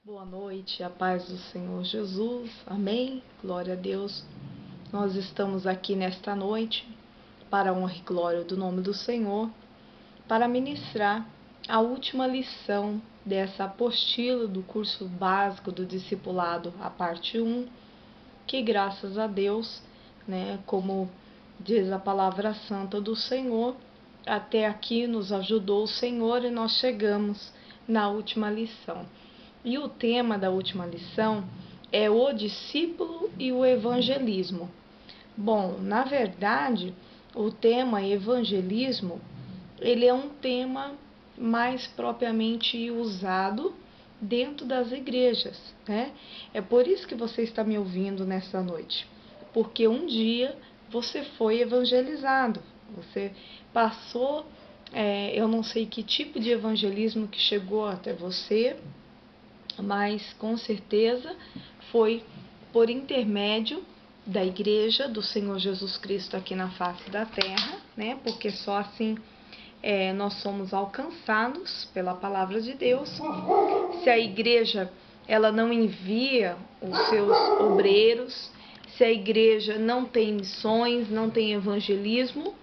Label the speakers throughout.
Speaker 1: Boa noite, a paz do Senhor Jesus, amém, glória a Deus. Nós estamos aqui nesta noite para a honra e glória do nome do Senhor, para ministrar a última lição dessa apostila do curso básico do discipulado, a parte 1, que graças a Deus, como diz a palavra santa do Senhor, até aqui nos ajudou o Senhor e nós chegamos na última lição. E o tema da última lição é o discípulo e o evangelismo. Bom, na verdade, o tema evangelismo, ele é um tema mais propriamente usado dentro das igrejas, né? É por isso que você está me ouvindo nesta noite, porque um dia você foi evangelizado, você passou, eu não sei que tipo de evangelismo que chegou até você, mas com certeza foi por intermédio da igreja do Senhor Jesus Cristo aqui na face da terra, né? Porque só assim nós somos alcançados pela palavra de Deus. Se a igreja ela não envia os seus obreiros, se a igreja não tem missões, não tem evangelismo,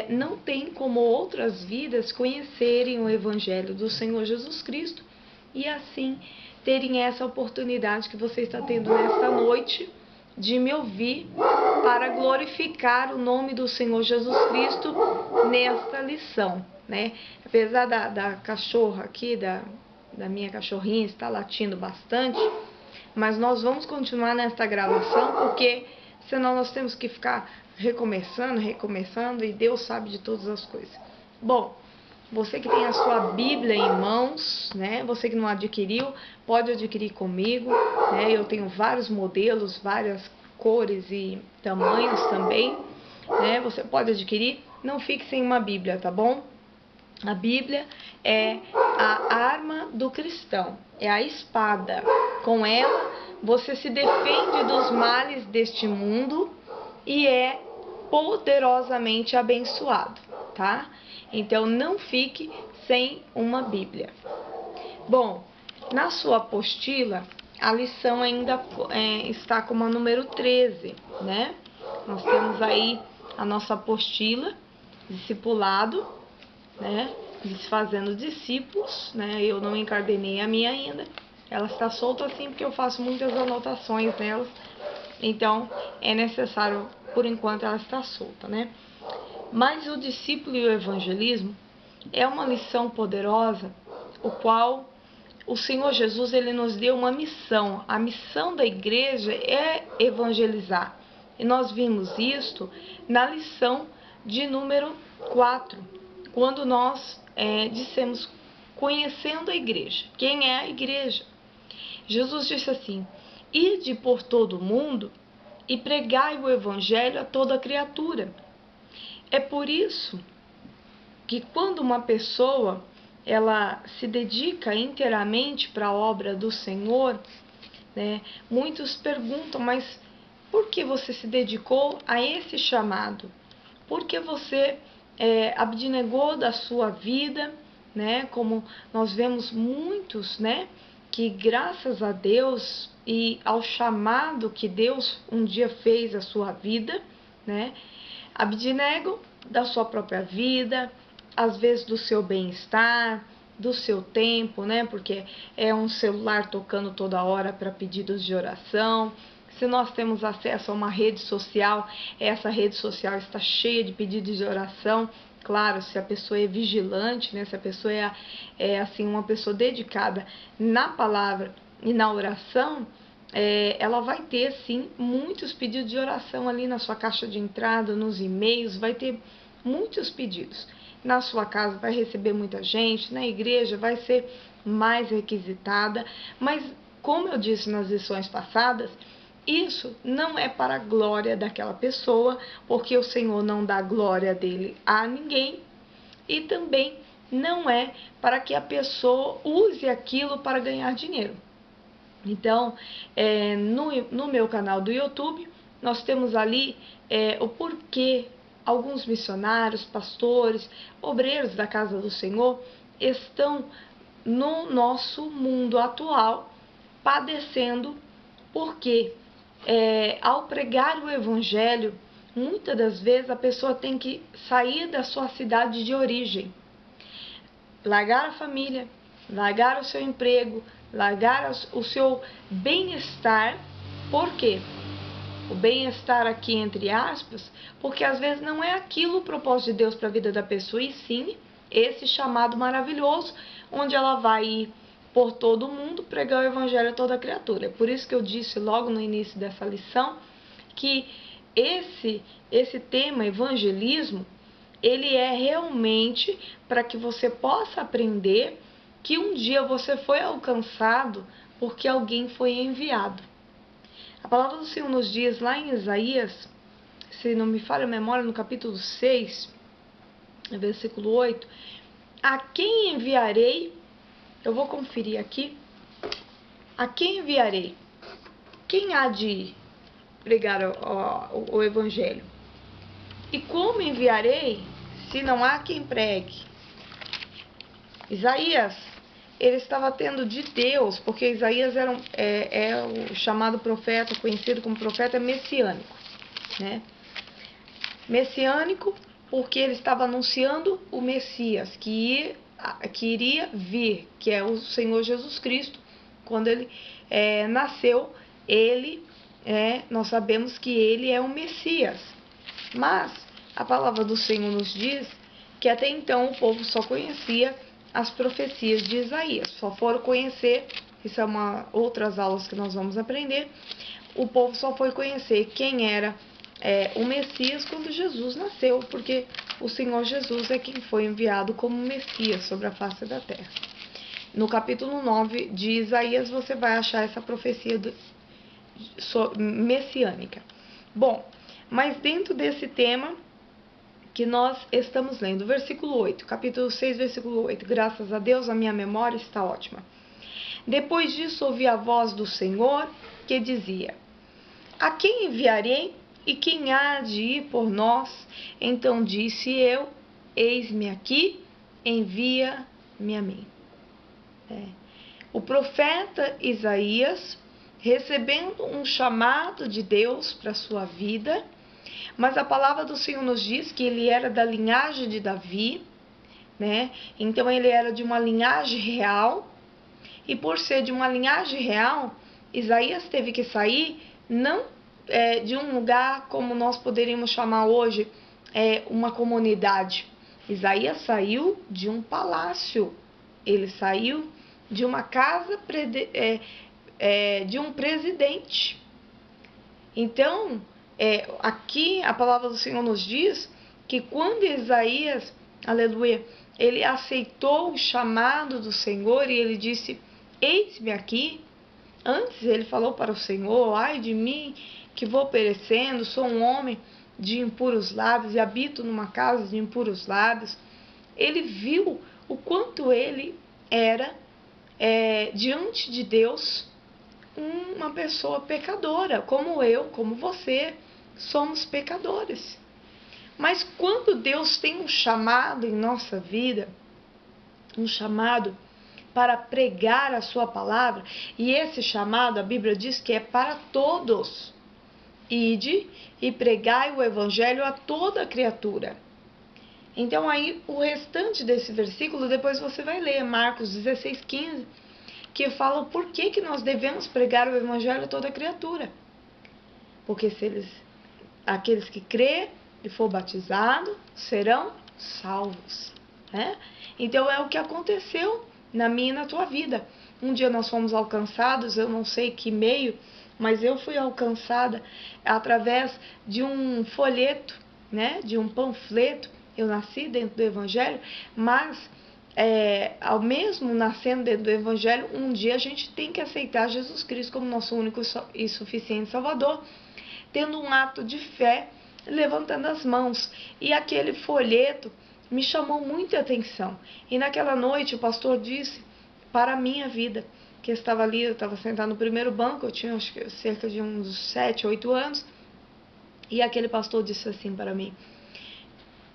Speaker 1: não tem como outras vidas conhecerem o evangelho do Senhor Jesus Cristo e assim terem essa oportunidade que você está tendo nesta noite de me ouvir para glorificar o nome do Senhor Jesus Cristo nesta lição, né? Apesar da cachorra aqui, da minha cachorrinha estar latindo bastante, mas nós vamos continuar nesta gravação porque senão nós temos que ficar recomeçando e Deus sabe de todas as coisas. Bom, você que tem a sua Bíblia em mãos, né? Você que não adquiriu, pode adquirir comigo, né? Eu tenho vários modelos, várias cores e tamanhos também, né? Você pode adquirir, não fique sem uma Bíblia, tá bom? A Bíblia é a arma do cristão, é a espada. Com ela, você se defende dos males deste mundo e é poderosamente abençoado, tá? Então, não fique sem uma Bíblia. Bom, na sua apostila, a lição ainda está como a número 13, né? Nós temos aí a nossa apostila, discipulado, né? Desfazendo discípulos, né? Eu não encadenei a minha ainda. Ela está solta assim porque eu faço muitas anotações nelas. Então, é necessário, por enquanto, ela está solta, né? Mas o discípulo e o evangelismo é uma lição poderosa, o qual o Senhor Jesus ele nos deu uma missão. A missão da igreja é evangelizar. E nós vimos isto na lição de número 4, quando nós dissemos conhecendo a igreja. Quem é a igreja? Jesus disse assim: ide por todo o mundo e pregai o evangelho a toda criatura. É por isso que quando uma pessoa ela se dedica inteiramente para a obra do Senhor, né, muitos perguntam, mas por que você se dedicou a esse chamado? Por que você abnegou da sua vida, né? Como nós vemos muitos, né, que graças a Deus e ao chamado que Deus um dia fez à sua vida, né, abnegam da sua própria vida, às vezes do seu bem-estar, do seu tempo, né? Porque é um celular tocando toda hora para pedidos de oração. Se nós temos acesso a uma rede social, essa rede social está cheia de pedidos de oração. Claro, se a pessoa é vigilante, né? Se a pessoa é assim, uma pessoa dedicada na palavra e na oração, ela vai ter sim muitos pedidos de oração ali na sua caixa de entrada, nos e-mails, vai ter muitos pedidos. Na sua casa vai receber muita gente, na igreja vai ser mais requisitada, mas como eu disse nas lições passadas, isso não é para a glória daquela pessoa, porque o Senhor não dá glória dele a ninguém, e também não é para que a pessoa use aquilo para ganhar dinheiro. Então, no meu canal do YouTube, nós temos ali o porquê alguns missionários, pastores, obreiros da casa do Senhor estão no nosso mundo atual, padecendo, porque ao pregar o evangelho, muitas das vezes a pessoa tem que sair da sua cidade de origem, largar a família, largar o seu emprego, largar o seu bem-estar. Por quê? O bem-estar aqui entre aspas, porque às vezes não é aquilo o propósito de Deus para a vida da pessoa, e sim esse chamado maravilhoso, onde ela vai ir por todo o mundo pregar o evangelho a toda criatura. É por isso que eu disse logo no início dessa lição que esse tema evangelismo, ele é realmente para que você possa aprender que um dia você foi alcançado porque alguém foi enviado. A palavra do Senhor nos diz lá em Isaías, se não me falha a memória, no capítulo 6, versículo 8, a quem enviarei? Eu vou conferir aqui. A quem enviarei? Quem há de pregar o evangelho? E como enviarei se não há quem pregue? Isaías, ele estava tendo de Deus, porque Isaías é o chamado profeta, conhecido como profeta messiânico, né? Messiânico porque ele estava anunciando o Messias, que iria vir, que é o Senhor Jesus Cristo. Quando ele nasceu, nós sabemos que ele é o Messias. Mas a palavra do Senhor nos diz que até então o povo só conhecia as profecias de Isaías, só foram conhecer, isso é outras aulas que nós vamos aprender, o povo só foi conhecer quem era o Messias quando Jesus nasceu, porque o Senhor Jesus é quem foi enviado como Messias sobre a face da terra. No capítulo 9 de Isaías você vai achar essa profecia messiânica. Bom, mas dentro desse tema que nós estamos lendo, versículo 8, capítulo 6, versículo 8, graças a Deus a minha memória está ótima. Depois disso ouvi a voz do Senhor que dizia: a quem enviarei e quem há de ir por nós? Então disse eu: eis-me aqui, envia-me a mim. O profeta Isaías recebendo um chamado de Deus para a sua vida, mas a palavra do Senhor nos diz que ele era da linhagem de Davi, né? Então ele era de uma linhagem real, e por ser de uma linhagem real, Isaías teve que sair não de um lugar como nós poderíamos chamar hoje uma comunidade. Isaías saiu de um palácio, ele saiu de uma casa de um presidente. Então, aqui a palavra do Senhor nos diz que quando Isaías, aleluia, ele aceitou o chamado do Senhor e ele disse: eis-me aqui. Antes ele falou para o Senhor: ai de mim que vou perecendo, sou um homem de impuros lábios e habito numa casa de impuros lábios. Ele viu o quanto ele era diante de Deus uma pessoa pecadora, como eu, como você, somos pecadores. Mas quando Deus tem um chamado em nossa vida, um chamado para pregar a sua palavra, e esse chamado, a Bíblia diz que é para todos. Ide e pregai o evangelho a toda criatura. Então aí o restante desse versículo, depois você vai ler, Marcos 16:15, que fala o porquê que nós devemos pregar o evangelho a toda criatura. Porque aqueles que crê e for batizado serão salvos, né? Então é o que aconteceu na minha e na tua vida. Um dia nós fomos alcançados, eu não sei que meio, mas eu fui alcançada através de um folheto, né? De um panfleto. Eu nasci dentro do evangelho, mas ao mesmo nascendo dentro do evangelho, um dia a gente tem que aceitar Jesus Cristo como nosso único e suficiente Salvador, tendo um ato de fé, levantando as mãos. E aquele folheto me chamou muita atenção. E naquela noite o pastor disse para a minha vida, que eu estava ali, eu estava sentada no primeiro banco, eu tinha acho que cerca de uns 7, 8 anos, e aquele pastor disse assim para mim: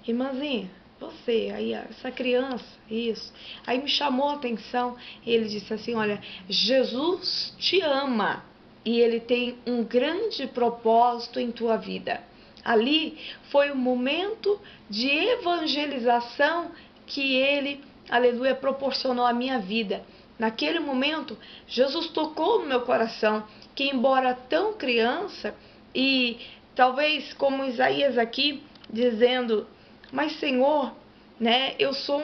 Speaker 1: irmãzinha, você, aí essa criança, isso. Aí me chamou a atenção, ele disse assim, olha, Jesus te ama e ele tem um grande propósito em tua vida. Ali foi um momento de evangelização que ele, aleluia, proporcionou à minha vida. Naquele momento, Jesus tocou no meu coração, que embora tão criança, e talvez como Isaías aqui, dizendo, mas Senhor, né, eu sou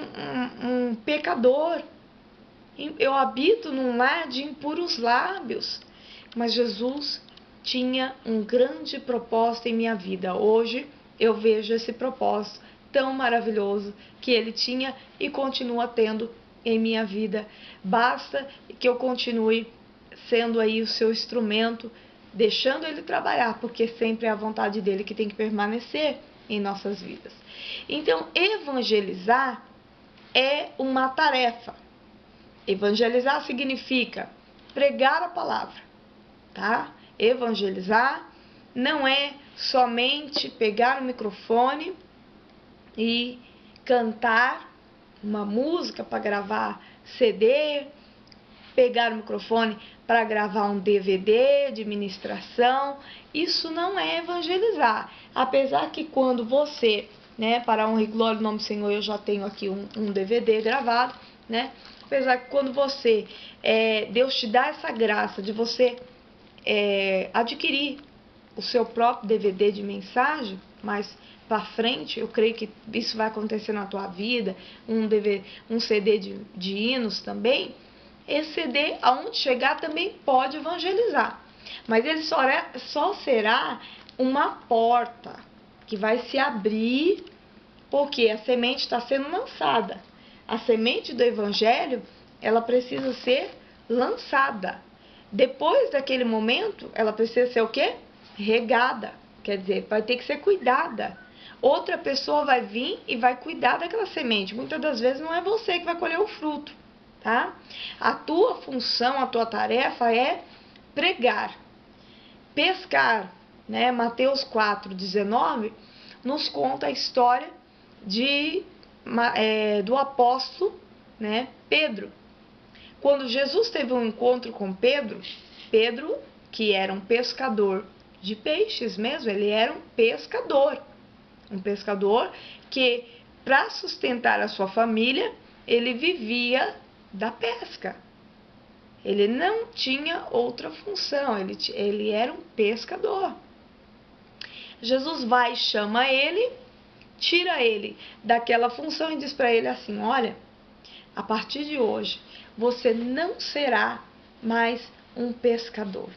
Speaker 1: um pecador, eu habito num lar de impuros lábios, mas Jesus tinha um grande propósito em minha vida. Hoje eu vejo esse propósito tão maravilhoso que ele tinha e continua tendo em minha vida. Basta que eu continue sendo aí o seu instrumento, deixando ele trabalhar, porque sempre é a vontade dele que tem que permanecer em nossas vidas. Então, evangelizar é uma tarefa. Evangelizar significa pregar a palavra, tá? Evangelizar não é somente pegar o microfone e cantar uma música para gravar CD, pegar o microfone para gravar um DVD de ministração. Isso não é evangelizar. Apesar que quando você, né, para a honra e glória do nome do Senhor, eu já tenho aqui um DVD gravado, né? Apesar que quando você, Deus te dá essa graça de você adquirir o seu próprio DVD de mensagem, mas para frente, eu creio que isso vai acontecer na tua vida, um CD de hinos também. Esse CD, aonde chegar, também pode evangelizar, mas ele só será uma porta que vai se abrir, porque a semente está sendo lançada. A semente do evangelho, ela precisa ser lançada. Depois daquele momento, ela precisa ser o quê? Regada. Quer dizer, vai ter que ser cuidada. Outra pessoa vai vir e vai cuidar daquela semente. Muitas das vezes não é você que vai colher o fruto, tá? A tua função, a tua tarefa é pregar, pescar, né? Mateus 4:19 nos conta a história do apóstolo, né, Pedro. Quando Jesus teve um encontro com Pedro, que era um pescador de peixes mesmo, ele era um pescador que, para sustentar a sua família, ele vivia da pesca. Ele não tinha outra função, ele era um pescador. Jesus vai e chama ele, tira ele daquela função e diz para ele assim, olha, a partir de hoje, você não será mais um pescador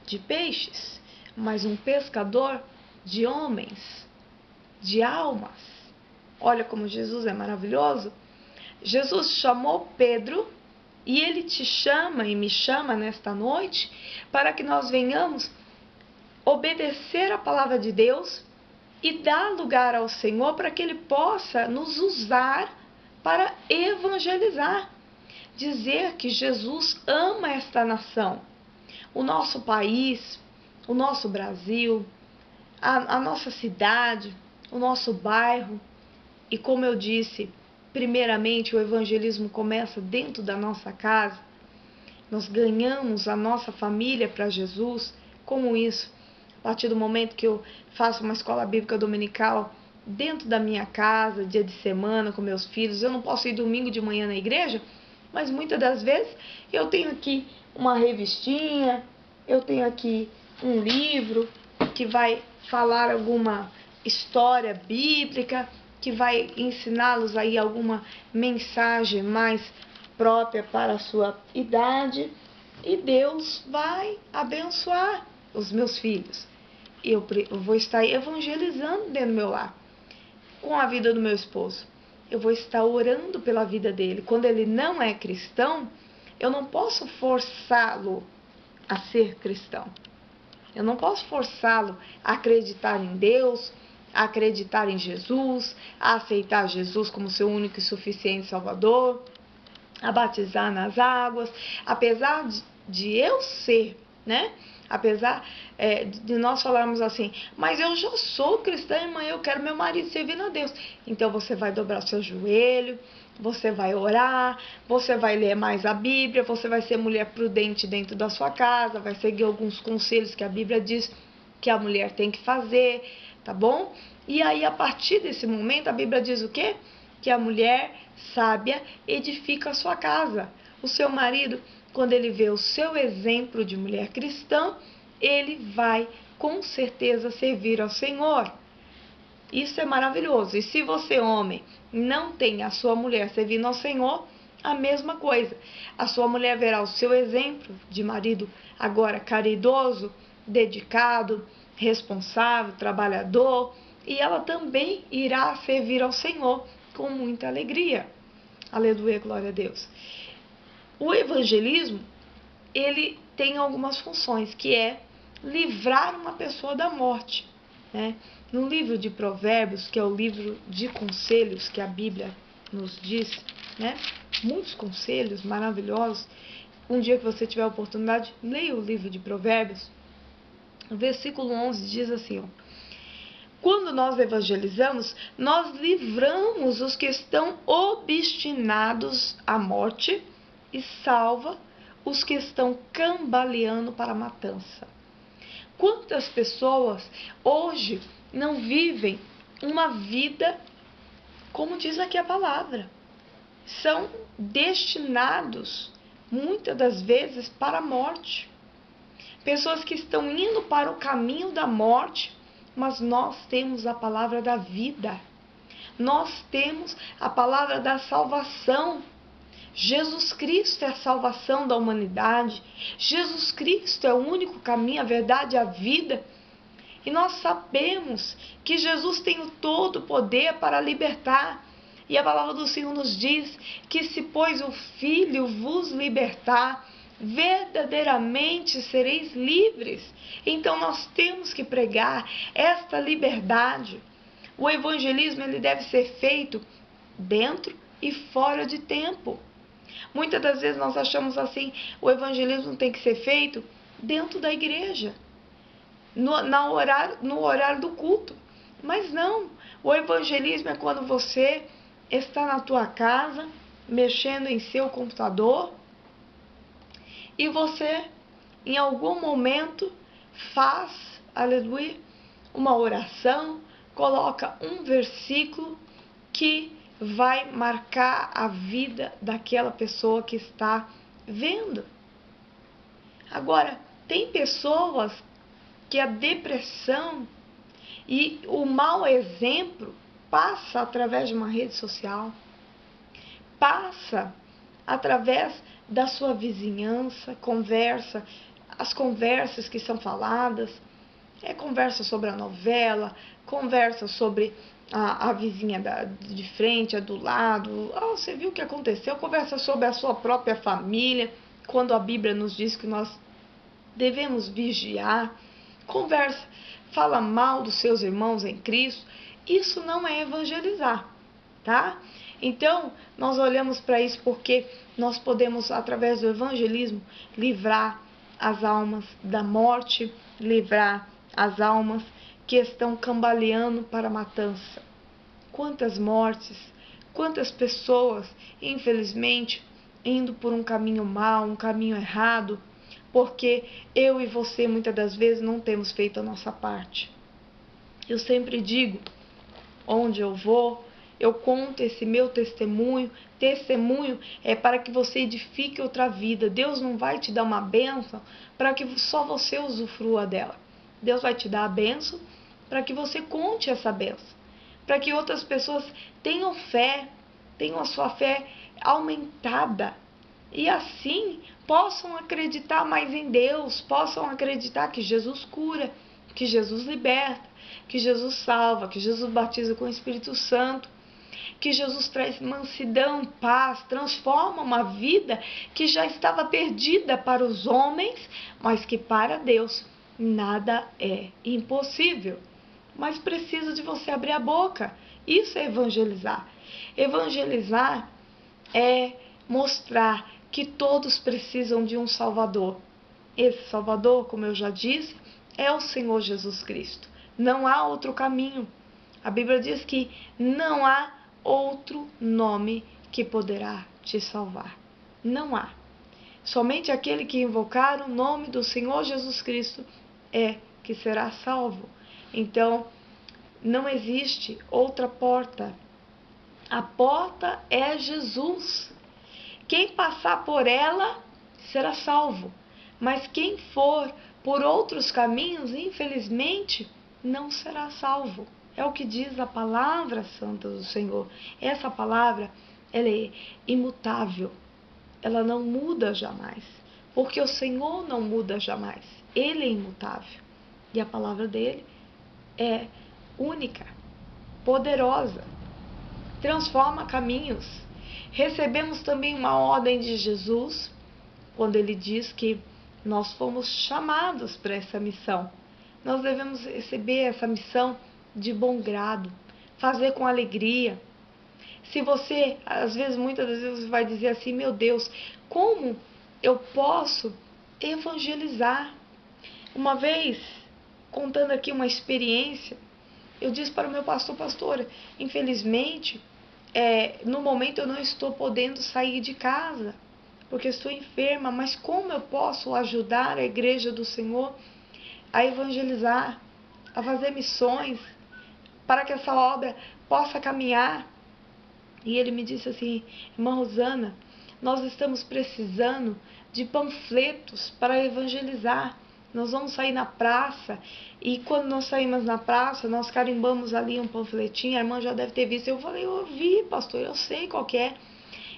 Speaker 1: de peixes, mas um pescador de homens, de almas. Olha como Jesus é maravilhoso. Jesus chamou Pedro e ele te chama e me chama nesta noite para que nós venhamos obedecer a palavra de Deus e dar lugar ao Senhor para que Ele possa nos usar para evangelizar. Dizer que Jesus ama esta nação, o nosso país, o nosso Brasil, a nossa cidade, o nosso bairro. E como eu disse, primeiramente o evangelismo começa dentro da nossa casa. Nós ganhamos a nossa família para Jesus. Como isso? A partir do momento que eu faço uma escola bíblica dominical dentro da minha casa, dia de semana com meus filhos, eu não posso ir domingo de manhã na igreja, mas muitas das vezes eu tenho aqui uma revistinha, eu tenho aqui um livro que vai falar alguma história bíblica, que vai ensiná-los aí alguma mensagem mais própria para a sua idade, e Deus vai abençoar os meus filhos. Eu vou estar evangelizando dentro do meu lar, com a vida do meu esposo. Eu vou estar orando pela vida dele. Quando ele não é cristão, eu não posso forçá-lo a ser cristão. Eu não posso forçá-lo a acreditar em Deus, a acreditar em Jesus, a aceitar Jesus como seu único e suficiente Salvador, a batizar nas águas. Apesar de eu ser né? Apesar de nós falarmos assim, mas eu já sou cristã, irmã, eu quero meu marido servindo a Deus. Então você vai dobrar seu joelho, você vai orar, você vai ler mais a Bíblia, você vai ser mulher prudente dentro da sua casa, vai seguir alguns conselhos que a Bíblia diz que a mulher tem que fazer, tá bom? E aí, a partir desse momento, a Bíblia diz o quê? Que a mulher sábia edifica a sua casa. O seu marido, quando ele vê o seu exemplo de mulher cristã, ele vai com certeza servir ao Senhor. Isso é maravilhoso. E se você, homem, não tem a sua mulher servindo ao Senhor, a mesma coisa. A sua mulher verá o seu exemplo de marido agora caridoso, dedicado, responsável, trabalhador, e ela também irá servir ao Senhor com muita alegria. Aleluia, glória a Deus. O evangelismo, ele tem algumas funções, que é livrar uma pessoa da morte, né? No livro de Provérbios, que é o livro de conselhos que a Bíblia nos diz, né? Muitos conselhos maravilhosos. Um dia que você tiver a oportunidade, leia o livro de Provérbios. O versículo 11 diz assim, ó: quando nós evangelizamos, nós livramos os que estão obstinados à morte e salva os que estão cambaleando para a matança. Quantas pessoas hoje não vivem uma vida, como diz aqui a palavra, são destinados, muitas das vezes, para a morte. Pessoas que estão indo para o caminho da morte, mas nós temos a palavra da vida. Nós temos a palavra da salvação. Jesus Cristo é a salvação da humanidade. Jesus Cristo é o único caminho, a verdade e a vida. E nós sabemos que Jesus tem o todo poder para libertar. E a palavra do Senhor nos diz que se, pois, o Filho vos libertar, verdadeiramente sereis livres. Então nós temos que pregar esta liberdade. O evangelismo, ele deve ser feito dentro e fora de tempo. Muitas das vezes nós achamos assim, o evangelismo tem que ser feito dentro da igreja, no horário do culto. Mas não, o evangelismo é quando você está na tua casa, mexendo em seu computador, e você, em algum momento, faz, aleluia, uma oração, coloca um versículo que vai marcar a vida daquela pessoa que está vendo. Agora, tem pessoas que a depressão e o mau exemplo passa através de uma rede social, passa através da sua vizinhança, as conversas que são faladas, conversa sobre a novela, conversa sobre a vizinha de frente, a do lado, você viu o que aconteceu, conversa sobre a sua própria família, quando a Bíblia nos diz que nós devemos vigiar, conversa, fala mal dos seus irmãos em Cristo. Isso não é evangelizar, tá? Então, nós olhamos para isso porque nós podemos, através do evangelismo, livrar as almas da morte, livrar as almas que estão cambaleando para a matança. Quantas mortes, quantas pessoas, infelizmente, indo por um caminho mau, um caminho errado, porque eu e você, muitas das vezes, não temos feito a nossa parte. Eu sempre digo, onde eu vou, eu conto esse meu testemunho. Testemunho é para que você edifique outra vida. Deus não vai te dar uma bênção para que só você usufrua dela. Deus vai te dar a bênção para que você conte essa bênção, para que outras pessoas tenham fé, tenham a sua fé aumentada e assim possam acreditar mais em Deus, possam acreditar que Jesus cura, que Jesus liberta, que Jesus salva, que Jesus batiza com o Espírito Santo, que Jesus traz mansidão, paz, transforma uma vida que já estava perdida para os homens, mas que para Deus nada é impossível. Mas precisa de você abrir a boca. Isso é evangelizar. Evangelizar é mostrar que todos precisam de um Salvador. Esse Salvador, como eu já disse, é o Senhor Jesus Cristo. Não há outro caminho. A Bíblia diz que não há outro nome que poderá te salvar. Não há. Somente aquele que invocar o nome do Senhor Jesus Cristo é que será salvo. Então, não existe outra porta. A porta é Jesus. Quem passar por ela será salvo. Mas quem for por outros caminhos, infelizmente, não será salvo. É o que diz a palavra santa do Senhor. Essa palavra, ela é imutável. Ela não muda jamais. Porque o Senhor não muda jamais. Ele é imutável. E a palavra dele é única, poderosa, transforma caminhos. Recebemos também uma ordem de Jesus, quando ele diz que nós fomos chamados para essa missão. Nós devemos receber essa missão de bom grado, fazer com alegria. Se você, às vezes, muitas das vezes, você vai dizer assim: meu Deus, como eu posso evangelizar? Uma vez, contando aqui uma experiência, eu disse para o meu pastor: pastor, infelizmente, no momento eu não estou podendo sair de casa, porque estou enferma, mas como eu posso ajudar a igreja do Senhor a evangelizar, a fazer missões, para que essa obra possa caminhar? E ele me disse assim: irmã Rosana, nós estamos precisando de panfletos para evangelizar. Nós vamos sair na praça, e quando nós saímos na praça, nós carimbamos ali um panfletinho, a irmã já deve ter visto. Eu falei: eu vi, pastor, eu sei qual que é.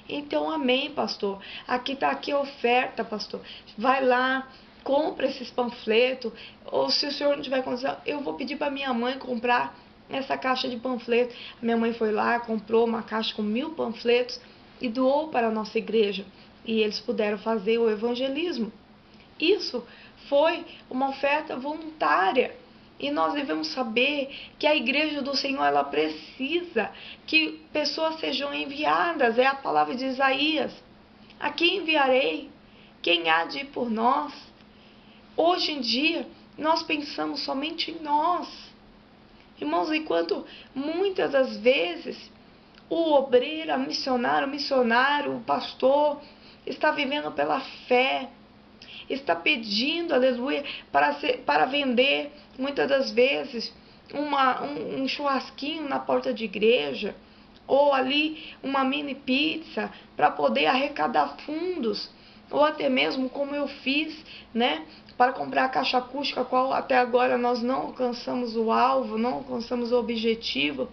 Speaker 1: Então, amém, pastor. Aqui está aqui a oferta, pastor. Vai lá, compra esses panfletos. Ou se o senhor não tiver condição, eu vou pedir para minha mãe comprar essa caixa de panfletos. Minha mãe foi lá, comprou uma caixa com 1000 panfletos e doou para a nossa igreja. E eles puderam fazer o evangelismo. Isso foi uma oferta voluntária. E nós devemos saber que a igreja do Senhor, ela precisa que pessoas sejam enviadas. É a palavra de Isaías: a quem enviarei? Quem há de ir por nós? Hoje em dia, nós pensamos somente em nós. Irmãos, enquanto muitas das vezes o obreiro, o missionário, o pastor está vivendo pela fé, está pedindo, aleluia, para vender, muitas das vezes, um churrasquinho na porta de igreja, ou ali uma mini pizza, para poder arrecadar fundos, ou até mesmo como eu fiz, né, para comprar a caixa acústica, qual até agora nós não alcançamos o alvo, não alcançamos o objetivo,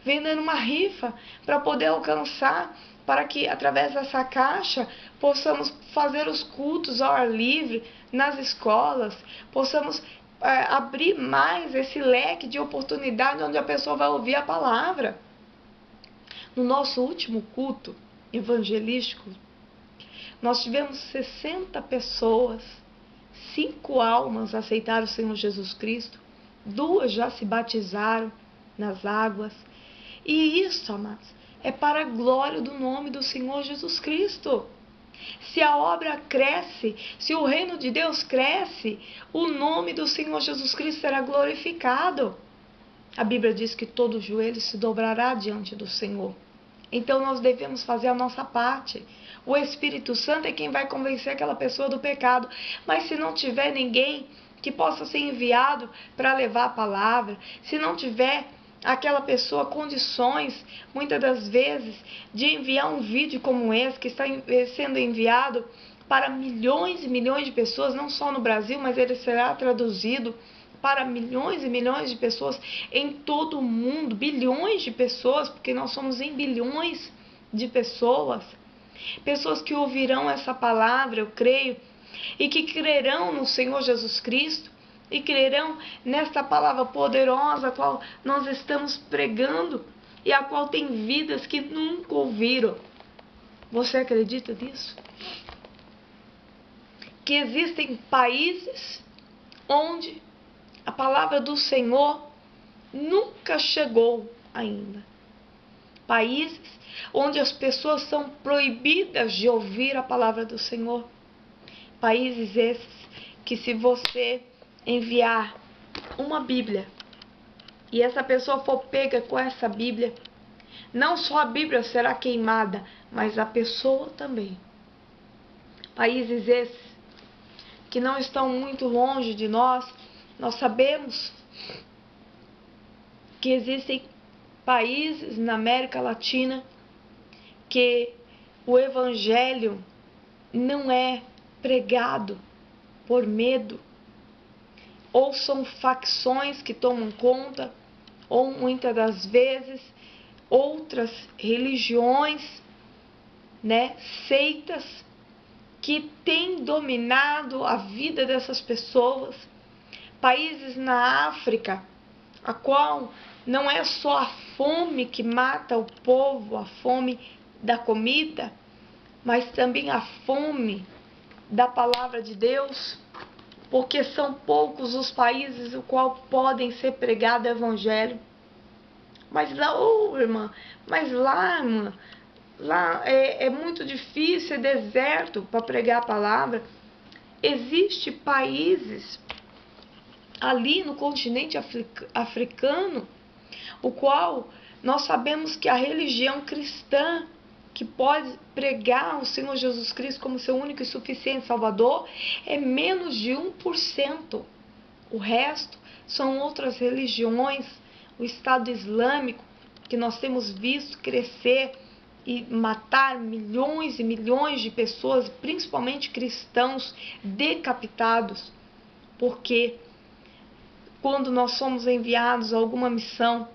Speaker 1: vendendo uma rifa para poder alcançar, para que através dessa caixa possamos fazer os cultos ao ar livre nas escolas, possamos abrir mais esse leque de oportunidade onde a pessoa vai ouvir a palavra. No nosso último culto evangelístico, nós tivemos 60 pessoas, 5 almas aceitaram o Senhor Jesus Cristo, 2 já se batizaram nas águas. E isso, amados, é para a glória do nome do Senhor Jesus Cristo. Se a obra cresce, se o reino de Deus cresce, o nome do Senhor Jesus Cristo será glorificado. A Bíblia diz que todo joelho se dobrará diante do Senhor. Então nós devemos fazer a nossa parte. O Espírito Santo é quem vai convencer aquela pessoa do pecado. Mas se não tiver ninguém que possa ser enviado para levar a palavra, se não tiver aquela pessoa condições, muitas das vezes, de enviar um vídeo como esse, que está sendo enviado para milhões e milhões de pessoas, não só no Brasil, mas ele será traduzido para milhões e milhões de pessoas em todo o mundo, bilhões de pessoas, porque nós somos em bilhões de pessoas, pessoas que ouvirão essa palavra, eu creio, e que crerão no Senhor Jesus Cristo, e crerão nesta palavra poderosa a qual nós estamos pregando, e a qual tem vidas que nunca ouviram. Você acredita nisso? Que existem países onde a palavra do Senhor nunca chegou ainda. Países onde as pessoas são proibidas de ouvir a palavra do Senhor. Países esses que, se você enviar uma Bíblia e essa pessoa for pega com essa Bíblia, não só a Bíblia será queimada, mas a pessoa também. Países esses que não estão muito longe de nós. Nós sabemos que existem países na América Latina que o Evangelho não é pregado por medo, ou são facções que tomam conta, ou muitas das vezes outras religiões, seitas que têm dominado a vida dessas pessoas. Países na África, a qual não é só a fome que mata o povo, a fome da comida, mas também a fome da palavra de Deus, porque são poucos os países no qual podem ser pregado o Evangelho. Mas lá, irmã, lá é muito difícil, é deserto para pregar a palavra. Existem países ali no continente africano, o qual nós sabemos que a religião cristã, que pode pregar o Senhor Jesus Cristo como seu único e suficiente Salvador, é menos de 1%. O resto são outras religiões, o Estado Islâmico, que nós temos visto crescer e matar milhões e milhões de pessoas, principalmente cristãos, decapitados, porque quando nós somos enviados a alguma missão,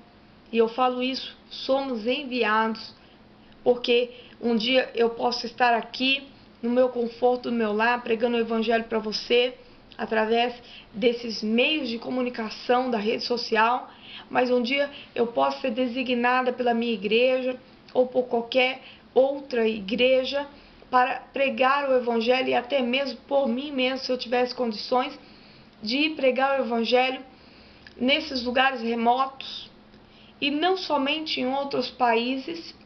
Speaker 1: e eu falo isso, somos enviados, porque um dia eu posso estar aqui no meu conforto do meu lar, pregando o Evangelho para você, através desses meios de comunicação da rede social, mas um dia eu posso ser designada pela minha igreja ou por qualquer outra igreja para pregar o Evangelho, e até mesmo por mim mesmo, se eu tivesse condições de pregar o Evangelho nesses lugares remotos, e não somente em outros países,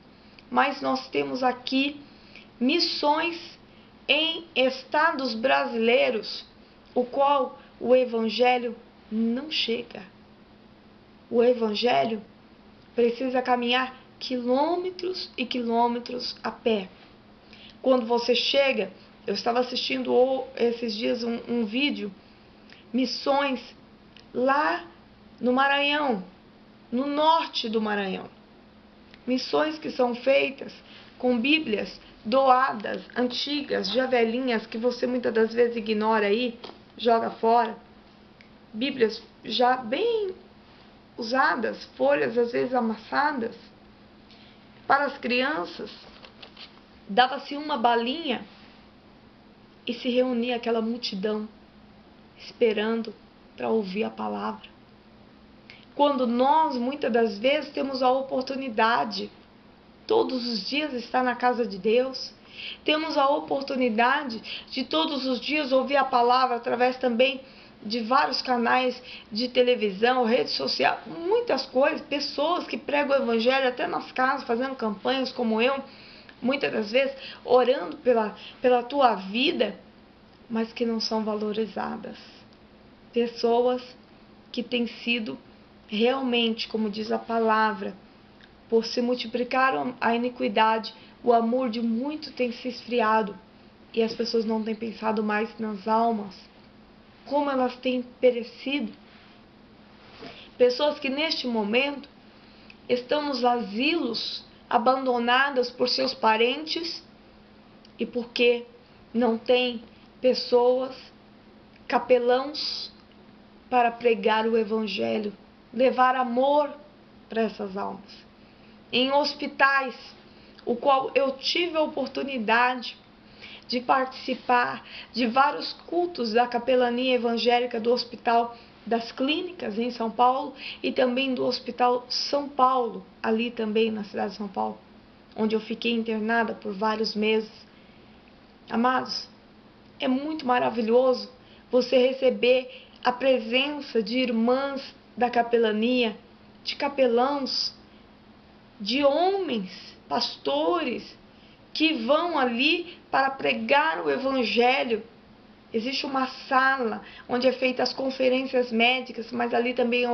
Speaker 1: mas nós temos aqui missões em estados brasileiros, o qual o Evangelho não chega. O Evangelho precisa caminhar quilômetros e quilômetros a pé. Quando você chega, eu estava assistindo esses dias um vídeo, missões lá no Maranhão, no norte do Maranhão. Missões que são feitas com Bíblias doadas, antigas, já velhinhas, que você muitas das vezes ignora aí, joga fora. Bíblias já bem usadas, folhas às vezes amassadas. Para as crianças, dava-se uma balinha e se reunia aquela multidão esperando para ouvir a palavra. Quando nós, muitas das vezes, temos a oportunidade, todos os dias, estar na casa de Deus, temos a oportunidade de todos os dias ouvir a palavra através também de vários canais de televisão, rede social, muitas coisas, pessoas que pregam o Evangelho até nas casas, fazendo campanhas como eu, muitas das vezes orando pela tua vida, mas que não são valorizadas. Pessoas que têm sido realmente, como diz a palavra, por se multiplicar a iniquidade, o amor de muito tem se esfriado, e as pessoas não têm pensado mais nas almas, como elas têm perecido. Pessoas que neste momento estão nos asilos, abandonadas por seus parentes, e porque não tem pessoas, capelãos, para pregar o Evangelho, levar amor para essas almas. Em hospitais, o qual eu tive a oportunidade de participar de vários cultos da capelania evangélica do Hospital das Clínicas em São Paulo e também do Hospital São Paulo, ali também na cidade de São Paulo, onde eu fiquei internada por vários meses. Amados, é muito maravilhoso você receber a presença de irmãs da capelania, de capelãos, de homens, pastores, que vão ali para pregar o Evangelho Existe uma sala onde é feitas as conferências médicas, mas ali também